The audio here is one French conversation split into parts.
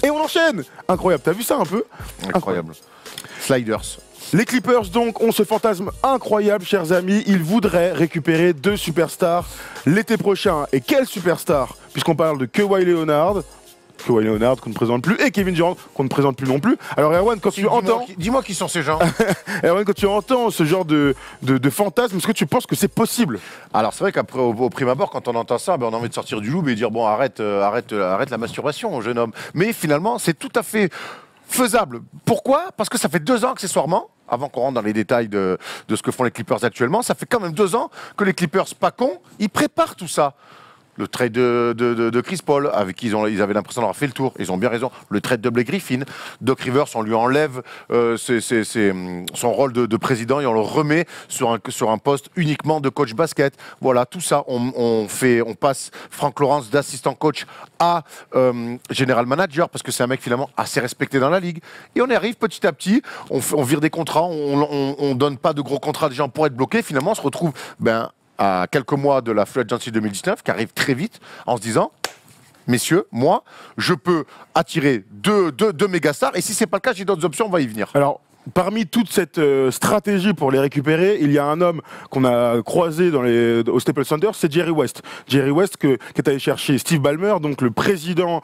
Et on enchaîne. Incroyable, t'as vu ça un peu? Incroyable. Sliders. Les Clippers donc ont ce fantasme incroyable, chers amis. Ils voudraient récupérer 2 superstars l'été prochain. Et quelle superstar? Puisqu'on parle de Kawhi Leonard qu'on ne présente plus, et Kevin Durant qu'on ne présente plus non plus. Alors Erwan, quand tu entends... Dis-moi qui sont ces gens. Erwan, quand tu entends ce genre de fantasme, est-ce que tu penses que c'est possible? Alors c'est vrai qu'après, au prime abord, quand on entend ça, on a envie de sortir du loup et dire bon, arrête la masturbation, jeune homme. Mais finalement, c'est tout à fait faisable. Pourquoi? Parce que ça fait 2 ans, accessoirement, avant qu'on rentre dans les détails de ce que font les Clippers actuellement, ça fait quand même 2 ans que les Clippers, pas cons, ils préparent tout ça. Le trade de Chris Paul, avec qui ils avaient l'impression d'avoir fait le tour. Ils ont bien raison. Le trade de Blake Griffin. Doc Rivers, on lui enlève son rôle de président et on le remet sur un poste uniquement de coach basket. Voilà, tout ça. On passe Frank Lawrence d'assistant coach à general manager parce que c'est un mec finalement assez respecté dans la ligue. Et on y arrive petit à petit. On vire des contrats. On donne pas de gros contrats des gens pour être bloqués. Finalement, on se retrouve à quelques mois de la Free Agency 2019, qui arrive très vite, en se disant, messieurs, moi, je peux attirer deux méga-stars, et si c'est pas le cas, j'ai d'autres options, on va y venir. Alors, parmi toute cette stratégie pour les récupérer, il y a un homme qu'on a croisé au Staples Center, c'est Jerry West. Jerry West qui est allé chercher Steve Ballmer, donc le propriétaire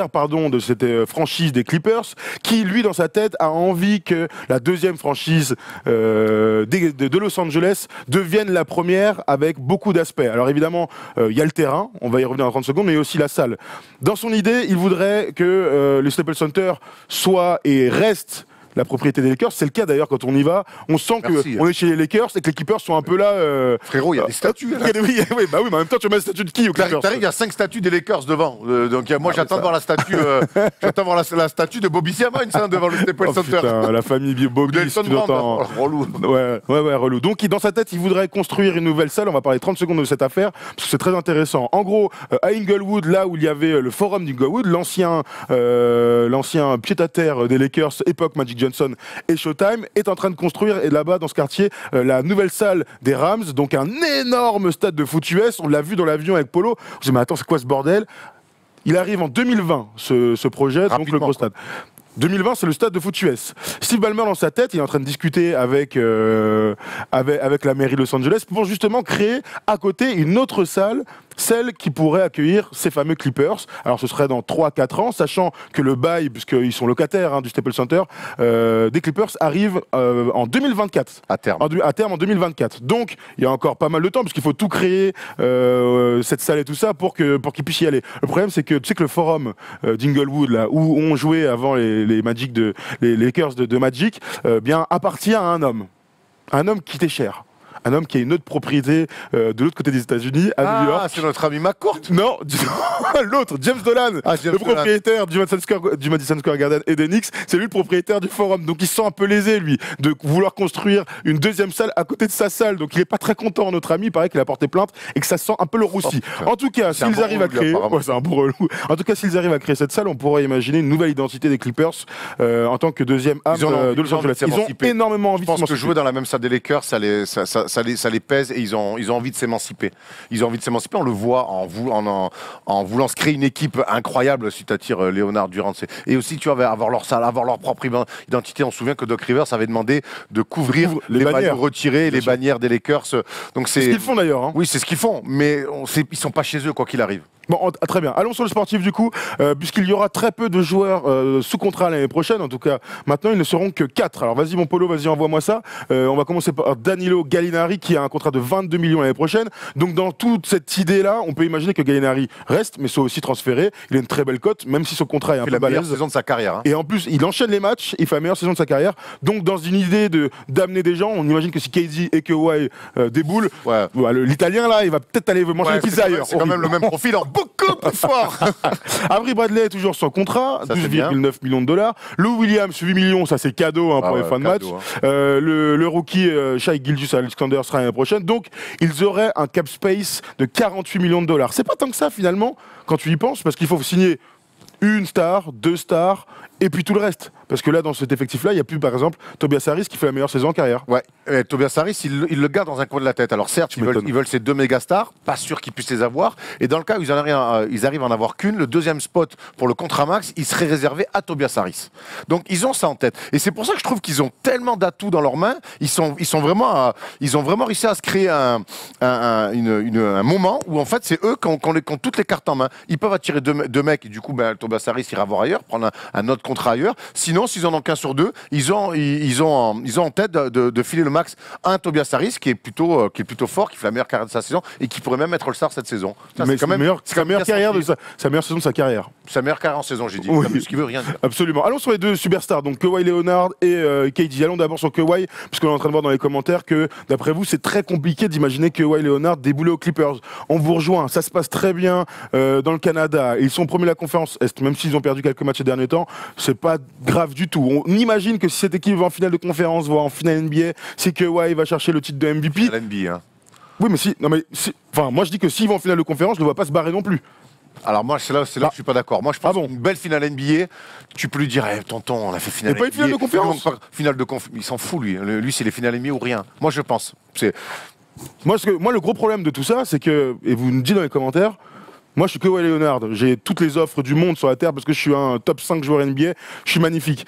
de cette franchise des Clippers, qui lui dans sa tête a envie que la deuxième franchise de Los Angeles devienne la première avec beaucoup d'aspects. Alors évidemment, il y a le terrain, on va y revenir dans 30 secondes, mais il y a aussi la salle. Dans son idée, il voudrait que le Staples Center soit et reste la propriété des Lakers. C'est le cas d'ailleurs quand on y va. On sent qu'on est chez les Lakers et que les Clippers sont un peu là. Frérot, il y a des statues. Oui, mais en même temps, tu mets la statue de qui aux Clippers? T'arrives, il y a 5 statues des Lakers devant. Donc moi, j'attends de voir la statue. J'attends voir la statue de Bobby Simmons devant le Staples Center. Putain, la famille Bobby, si tu entends. Relou. Ouais, relou. Donc dans sa tête, il voudrait construire une nouvelle salle. On va parler 30 secondes de cette affaire parce que c'est très intéressant. En gros, à Inglewood, là où il y avait le forum d'Inglewood, l'ancien pied-à-terre des Lakers, époque Magic Johnson et Showtime, est en train de construire, et là-bas dans ce quartier, la nouvelle salle des Rams, donc un énorme stade de foot US. On l'a vu dans l'avion avec Polo. Je dis mais attends, c'est quoi ce bordel? Il arrive en 2020 ce projet, donc le gros stade. 2020, c'est le stade de foot US. Steve Ballmer, dans sa tête, il est en train de discuter avec la mairie de Los Angeles pour justement créer à côté une autre salle, celle qui pourrait accueillir ces fameux Clippers. Alors ce serait dans 3-4 ans, sachant que le bail, puisqu'ils sont locataires du Staples Center, des Clippers arrive en 2024. À terme. À terme en 2024. Donc il y a encore pas mal de temps, parce qu'il faut tout créer, cette salle et tout ça, pour qu'ils puissent y aller. Le problème, c'est que tu sais que le forum d'Inglewood, là, où on jouait avant les Lakers de Magic, appartient à un homme qui était cher. Un homme qui a une autre propriété de l'autre côté des États-Unis, à New York. Ah, c'est notre ami McCourt. Non, l'autre, James Dolan, le propriétaire du Madison Square Garden et des Knicks, c'est lui le propriétaire du Forum. Donc il se sent un peu lésé, lui, de vouloir construire une deuxième salle à côté de sa salle. Donc il est pas très content, notre ami. Il paraît qu'il a porté plainte et que ça sent un peu le roussi. En tout cas, s'ils arrivent à créer... Ouais, c'est un bon relou. En tout cas, s'ils arrivent à créer cette salle, on pourrait imaginer une nouvelle identité des Clippers en tant que deuxième âme de Los Angeles. Ils ont énormément envie de s'émanciper. Je pense que jouer dans la même salle des Lakers, ça les pèse et ils ont envie de s'émanciper. Ils ont envie de s'émanciper, on le voit en voulant se créer une équipe incroyable si tu attires Leonard, Durant. Et aussi, tu vas avoir leur salle, avoir leur propre identité. On se souvient que Doc Rivers avait demandé de couvrir les maillots retirés, les bannières des Lakers. Donc c'est ce qu'ils font d'ailleurs. Oui, c'est ce qu'ils font, mais ils sont pas chez eux quoi qu'il arrive. Bon, très bien. Allons sur le sportif du coup, puisqu'il y aura très peu de joueurs sous contrat l'année prochaine. En tout cas, maintenant, ils ne seront que 4. Alors vas-y mon Polo, vas-y, envoie-moi ça. On va commencer par Danilo Gallinari qui a un contrat de 22 millions l'année prochaine. Donc dans toute cette idée-là, on peut imaginer que Gallinari reste, mais soit aussi transféré. Il a une très belle cote, même si son contrat est un peu balèze. Il fait la meilleure saison de sa carrière. Et en plus, il enchaîne les matchs, il fait la meilleure saison de sa carrière. Donc dans une idée d'amener des gens, on imagine que si KD et Kawhi déboulent, l'Italien là, il va peut-être aller manger des pizzas ailleurs. C'est quand même le même profil en beaucoup plus fort. Avery Bradley est toujours sans contrat, 12,9 millions de dollars. Lou Williams, 8 millions, ça c'est cadeau pour les fins de match. Le rookie Shai Gilgeous-Alexander sera l'année prochaine. Donc ils auraient un cap space de 48 millions de dollars. C'est pas tant que ça finalement, quand tu y penses, parce qu'il faut signer une star, 2 stars, et puis tout le reste. Parce que là, dans cet effectif-là, il n'y a plus, par exemple, Tobias Harris qui fait la meilleure saison en carrière. Ouais, Tobias Harris, il le garde dans un coin de la tête. Alors certes, ils veulent ces 2 méga stars, pas sûr qu'ils puissent les avoir. Et dans le cas où ils arrivent à en avoir qu'une, le deuxième spot pour le contrat max, il serait réservé à Tobias Harris. Donc ils ont ça en tête. Et c'est pour ça que je trouve qu'ils ont tellement d'atouts dans leurs mains. Ils ont vraiment réussi à se créer un moment où en fait c'est eux qui ont toutes les cartes en main. Ils peuvent attirer deux mecs et du coup Tobias Harris ira voir ailleurs, prendre un autre contrat ailleurs. Sinon, s'ils en ont qu'un sur 2, ils ont en tête de filer le max à un Tobias Harris qui est plutôt fort, qui fait la meilleure carrière de sa saison et qui pourrait même être le star cette saison. Ça, mais c'est la meilleure saison de sa carrière. Sa meilleure carrière en saison, j'ai dit. Oui. Ce qui veut rien dire. Absolument. Allons sur les 2 superstars, donc Kawhi Leonard et KD. Allons d'abord sur Kawhi, parce qu'on est en train de voir dans les commentaires que, d'après vous, c'est très compliqué d'imaginer Kawhi Leonard débouler aux Clippers. On vous rejoint, ça se passe très bien dans le Canada. Ils sont premiers de la conférence Est, même s'ils ont perdu quelques matchs ces derniers temps, c'est pas grave du tout. On imagine que si cette équipe va en finale de conférence, voire en finale NBA, c'est Kawhi va chercher le titre de MVP. NBA, hein. Oui, mais enfin, moi je dis que s'ils vont en finale de conférence, je ne le vois pas se barrer non plus. Alors moi, c'est là où je suis pas d'accord. Moi, je pense qu'une belle finale NBA, tu peux lui dire, tonton, on a fait finale NBA. Mais pas une finale de conférence. Il s'en fout, lui. Lui, c'est les finales NBA ou rien. Moi, je pense. Moi, le gros problème de tout ça, c'est que, et vous me dites dans les commentaires, moi, je suis Kawhi Leonard. J'ai toutes les offres du monde sur la Terre parce que je suis un top 5 joueur NBA. Je suis magnifique.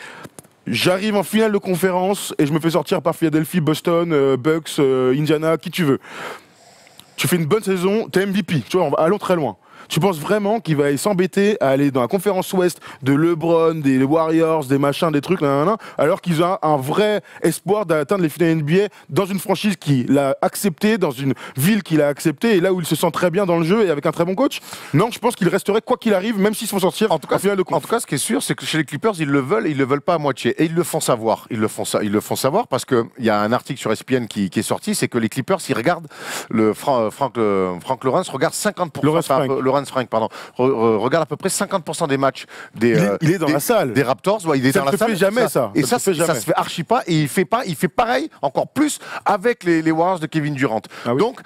J'arrive en finale de conférence et je me fais sortir par Philadelphie, Boston, Bucks, Indiana, qui tu veux. Tu fais une bonne saison, t'es MVP. Tu vois, allons très loin. Tu penses vraiment qu'il va s'embêter à aller dans la conférence Ouest de LeBron, des Warriors, des machins, des trucs, alors qu'ils ont un vrai espoir d'atteindre les finales NBA dans une franchise qui l'a accepté, dans une ville qui l'a accepté, et là où il se sent très bien dans le jeu et avec un très bon coach? Non, je pense qu'il resterait quoi qu'il arrive, même s'ils se font sortir en finale de conf. En tout cas, ce qui est sûr, c'est que chez les Clippers, ils le veulent et ils le veulent pas à moitié. Et ils le font savoir. Ils le font savoir parce qu'il y a un article sur ESPN qui est sorti, c'est que les Clippers, ils regardent Frank Lawrence regarde 50%. Frank, pardon, regarde à peu près 50% des matchs il est dans la salle des Raptors. Ouais, il est dans la salle. Ça ne se fait jamais, ça. Et ça se fait archi pas. Et il fait pareil, encore plus avec les Warriors de Kevin Durant. Ah oui. Donc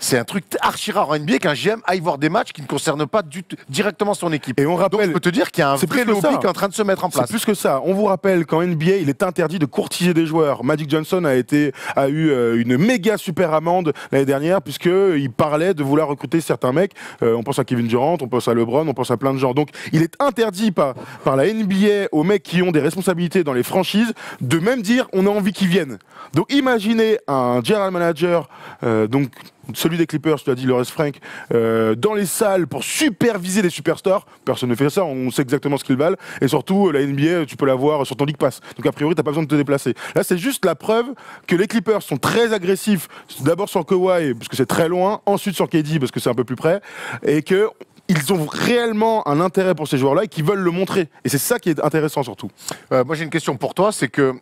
c'est un truc archi rare en NBA qu'un GM aille voir des matchs qui ne concernent pas directement son équipe. Et on rappelle, donc je peux te dire qu'il y a un vrai lobby qui est en train de se mettre en place. C'est plus que ça. On vous rappelle qu'en NBA, il est interdit de courtiser des joueurs. Magic Johnson a eu une méga super amende l'année dernière puisqu'il parlait de vouloir recruter certains mecs. On pense à Kevin Durant, on pense à LeBron, on pense à plein de gens. Donc il est interdit par la NBA aux mecs qui ont des responsabilités dans les franchises de même dire on a envie qu'ils viennent. Donc imaginez un general manager, donc celui des Clippers, tu as dit, Lawrence Frank, dans les salles pour superviser les superstars. Personne ne fait ça, on sait exactement ce qu'ils valent. Et surtout, la NBA, tu peux la voir sur ton League Pass. Donc a priori, tu n'as pas besoin de te déplacer. Là, c'est juste la preuve que les Clippers sont très agressifs, d'abord sur Kawhi, parce que c'est très loin, ensuite sur KD, parce que c'est un peu plus près, et que ils ont réellement un intérêt pour ces joueurs-là et qu'ils veulent le montrer. Et c'est ça qui est intéressant surtout. Moi, j'ai une question pour toi, c'est que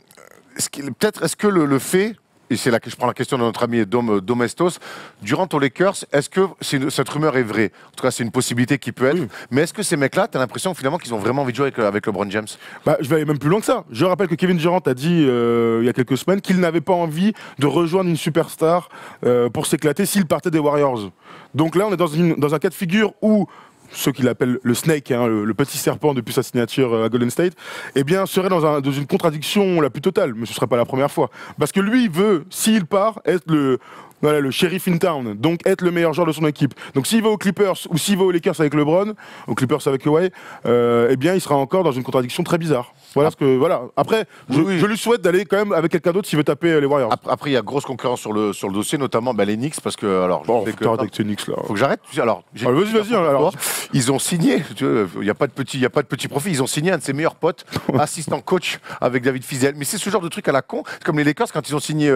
peut-être est-ce que le fait, et c'est là que je prends la question de notre ami Domestos, Durant aux Lakers, est-ce que cette rumeur est vraie? En tout cas, c'est une possibilité qui peut être. Oui. Mais est-ce que ces mecs-là, tu as l'impression finalement qu'ils ont vraiment envie de jouer avec LeBron James? Je vais aller même plus loin que ça. Je rappelle que Kevin Durant a dit il y a quelques semaines qu'il n'avait pas envie de rejoindre une superstar pour s'éclater s'il partait des Warriors. Donc là, on est dans un cas de figure où ceux qu'il appelle le Snake, le petit serpent depuis sa signature à Golden State, eh bien, serait dans une contradiction la plus totale. Mais ce ne serait pas la première fois. Parce que lui veut, s'il part, être le shérif in town, donc être le meilleur joueur de son équipe. Donc s'il va aux Clippers ou s'il va aux Lakers avec LeBron, aux Clippers avec Kawhi, eh bien, il sera encore dans une contradiction très bizarre. Voilà. Après, je lui souhaite d'aller quand même avec quelqu'un d'autre s'il veut taper les Warriors. Après, il y a grosse concurrence sur le dossier, notamment les Knicks, parce que faut avec ces Knicks là. Faut que j'arrête. Alors, vas-y. Alors, ils ont signé. Il n'y a pas de petit profit. Ils ont signé un de ses meilleurs potes, assistant coach avec David Fizdale. Mais c'est ce genre de truc à la con. C'est comme les Lakers quand ils ont signé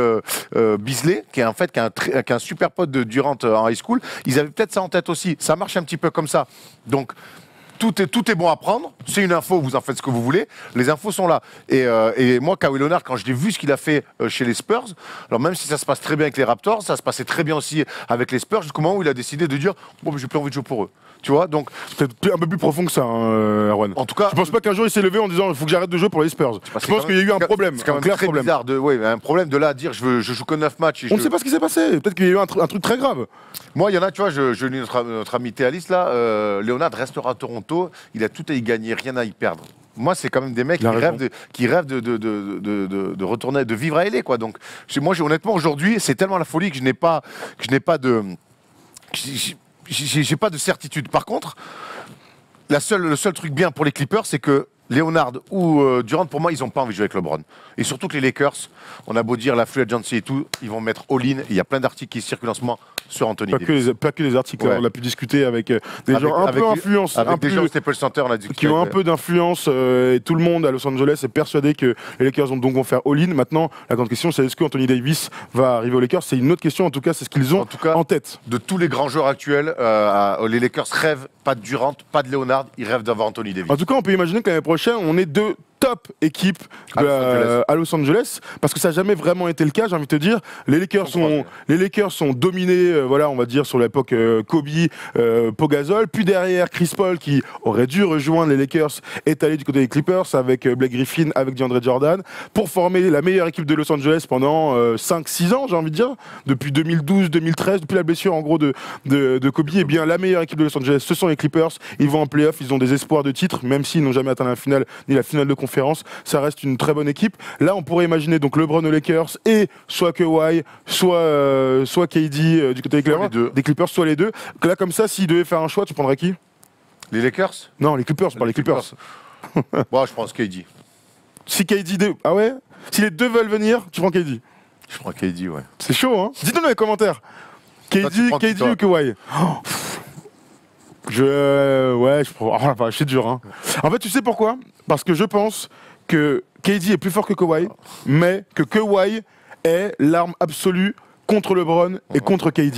Beasley, qui est un super pote de Durant en high school. Ils avaient peut-être ça en tête aussi. Ça marche un petit peu comme ça. Donc tout est bon à prendre. C'est une info, vous en faites ce que vous voulez. Les infos sont là. Et moi, Kawhi Leonard, quand je l'ai vu ce qu'il a fait chez les Spurs, alors même si ça se passe très bien avec les Raptors, ça se passait très bien aussi avec les Spurs, jusqu'au moment où il a décidé de dire bon, j'ai plus envie de jouer pour eux. Tu vois, donc c'est un peu plus profond que ça, Erwan. En tout cas, je pense pas qu'un jour il s'est levé en disant il faut que j'arrête de jouer pour les Spurs. Je pense qu'il y a eu un problème. C'est quand même très bizarre un problème de là à dire je joue que 9 matchs. On ne sait pas ce qui s'est passé. Peut-être qu'il y a eu un truc très grave. Moi, il y en a, tu vois, je lis notre ami Théalis là. Leonard restera à Toronto. Toronto, il a tout à y gagner, rien à y perdre. Moi, c'est quand même des mecs qui rêvent de retourner, de vivre à LA, quoi. Donc, moi, honnêtement, aujourd'hui, c'est tellement la folie que je n'ai pas de certitude. Par contre, le seul truc bien pour les Clippers, c'est que Leonard ou Durant, pour moi, ils n'ont pas envie de jouer avec LeBron. Et surtout que les Lakers, on a beau dire la free agency et tout, ils vont mettre all-in. Il y a plein d'articles qui circulent en ce moment sur Anthony Davis. Pas que les articles, on a pu discuter avec des gens un peu influence, avec des gens au Staples Center, on a discuté qui ont un peu d'influence et tout le monde à Los Angeles est persuadé que les Lakers vont faire all-in. Maintenant, la grande question, c'est est-ce que Anthony Davis va arriver aux Lakers? C'est une autre question, en tout cas, c'est ce qu'ils ont en tête. De tous les grands joueurs actuels, les Lakers rêvent pas de Durant, pas de Leonard, ils rêvent d'avoir Anthony Davis. En tout cas, on peut imaginer que l'année prochaine, on est deux top équipe à Los Angeles, parce que ça n'a jamais vraiment été le cas, j'ai envie de te dire. Les Lakers sont dominés, voilà, on va dire, sur l'époque Kobe, Pau-Gasol, puis derrière Chris Paul, qui aurait dû rejoindre les Lakers, est allé du côté des Clippers avec Blake Griffin, avec DeAndre Jordan, pour former la meilleure équipe de Los Angeles pendant 5-6 ans, j'ai envie de dire, depuis 2012-2013, depuis la blessure en gros de Kobe. Et bien la meilleure équipe de Los Angeles, ce sont les Clippers. Ils vont en playoff, ils ont des espoirs de titre, même s'ils n'ont jamais atteint la finale ni la finale de conférence. Ça reste une très bonne équipe. Là, on pourrait imaginer donc LeBron aux Lakers et soit Kawhi, soit KD du côté des Clippers, soit les deux. Là, comme ça, s'il devait faire un choix, tu prendrais qui? Les Lakers? Non, les Clippers, pas les Clippers. Moi, je pense KD. Si KD... Ah ouais? Si les deux veulent venir, tu prends KD? Je prends KD, ouais. C'est chaud, hein? Dites-nous dans les commentaires. KD ou Kawhi? C'est dur, hein. En fait, tu sais pourquoi? Parce que je pense que KD est plus fort que Kawhi, mais que Kawhi est l'arme absolue contre LeBron et contre KD.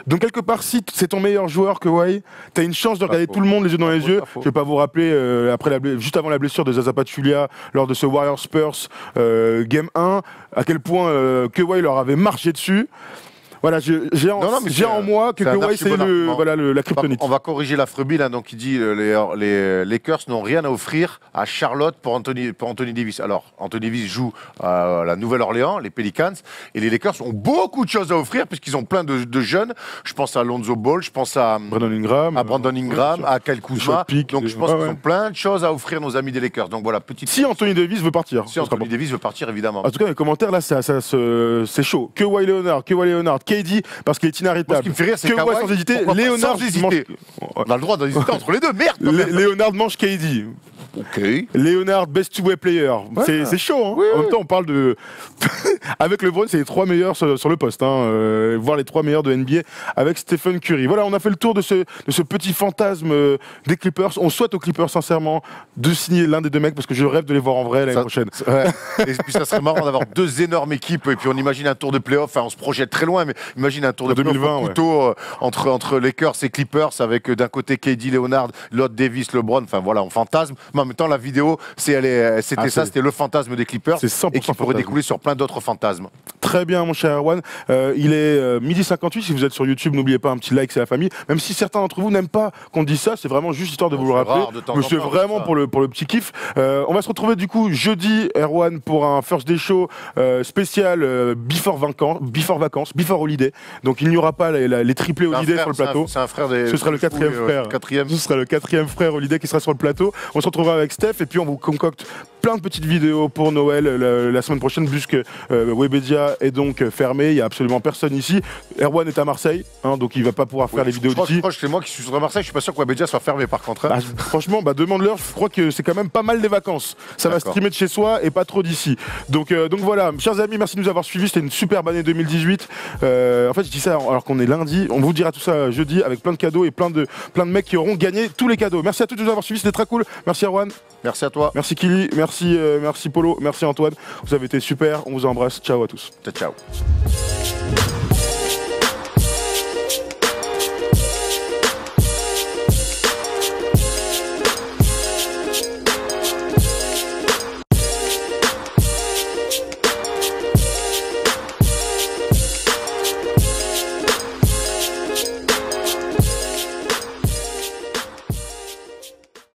Donc quelque part, si c'est ton meilleur joueur, Kawhi, t'as une chance de regarder tout le monde les yeux dans les yeux. Je vais pas vous rappeler, juste avant la blessure de Zaza Pachulia, lors de ce Warriors Spurs Game 1, à quel point Kawhi leur avait marché dessus. Voilà, j'ai en moi que Kawhi c'est la kryptonite. On va corriger la Frebil, hein, donc il dit les Lakers n'ont rien à offrir à Charlotte pour Anthony Davis. Alors, Anthony Davis joue à la Nouvelle-Orléans, les Pelicans, et les Lakers ont beaucoup de choses à offrir puisqu'ils ont plein de jeunes. Je pense à Lonzo Ball, je pense à Brandon Ingram, à Kyle Kuzma. Donc je pense qu'ils ont plein de choses à offrir nos amis des Lakers. Donc voilà, si Anthony Davis veut partir. Si Anthony Davis veut partir, évidemment. En tout cas, les commentaires là, c'est chaud. Kawhi Leonard, KD, parce qu'il est inarrêtable. Ce qui me fait rire, c'est Kawhi sans hésiter, Leonard hésiter. On a le droit d'hésiter entre les deux, merde. Leonard mange KD. Ok. Leonard, best two-way player. Ouais. C'est chaud, hein. En même temps, on parle de. Avec LeBron, c'est les 3 meilleurs sur le poste, hein. Voire les 3 meilleurs de NBA avec Stephen Curry. Voilà, on a fait le tour de ce petit fantasme des Clippers. On souhaite aux Clippers, sincèrement, de signer l'un des deux mecs parce que je rêve de les voir en vrai l'année prochaine. Et puis ça serait marrant d'avoir 2 énormes équipes. Et puis on imagine un tour de playoff. Enfin, on se projette très loin, mais imagine un tour de playoff 2020, couteau entre Lakers et Clippers avec d'un côté KD, Leonard, l'autre Davis, LeBron. Enfin voilà, on fantasme. Mais en même temps, la vidéo, c'était le fantasme des Clippers et qui pourrait découler sur plein d'autres fantasmes. Très bien, mon cher Erwan. Il est 12h58. Si vous êtes sur YouTube, n'oubliez pas un petit like, c'est la famille. Même si certains d'entre vous n'aiment pas qu'on dise ça, c'est vraiment juste histoire de vous le rappeler. Mais c'est vraiment pour le petit kiff. On va se retrouver du coup jeudi, Erwan, pour un First Day Show spécial before vacances, before holiday. Donc il n'y aura pas les triplés holiday sur le plateau. C'est un frère des. Ce sera le 4e frère. Ce sera le 4e frère holiday qui sera sur le plateau. On se retrouvera avec Steph et puis on vous concocte plein de petites vidéos pour Noël la semaine prochaine, puisque Webedia est donc fermé, il n'y a absolument personne ici. Erwan est à Marseille, hein, donc il ne va pas pouvoir faire les vidéos d'ici. Je crois que c'est moi qui suis sur Marseille, je suis pas sûr que Webedia soit fermé par contre. Hein. Franchement, demande-leur, je crois que c'est quand même pas mal des vacances. Ça va streamer de chez soi et pas trop d'ici. Donc voilà, chers amis, merci de nous avoir suivis, c'était une superbe année 2018. En fait, je dis ça alors qu'on est lundi, on vous dira tout ça jeudi avec plein de cadeaux et plein de mecs qui auront gagné tous les cadeaux. Merci à tous de nous avoir suivis, c'était très cool. Merci Erwan. Merci à toi. Merci Kili, merci Polo, merci Antoine. Vous avez été super, on vous embrasse. Ciao à tous. Ciao.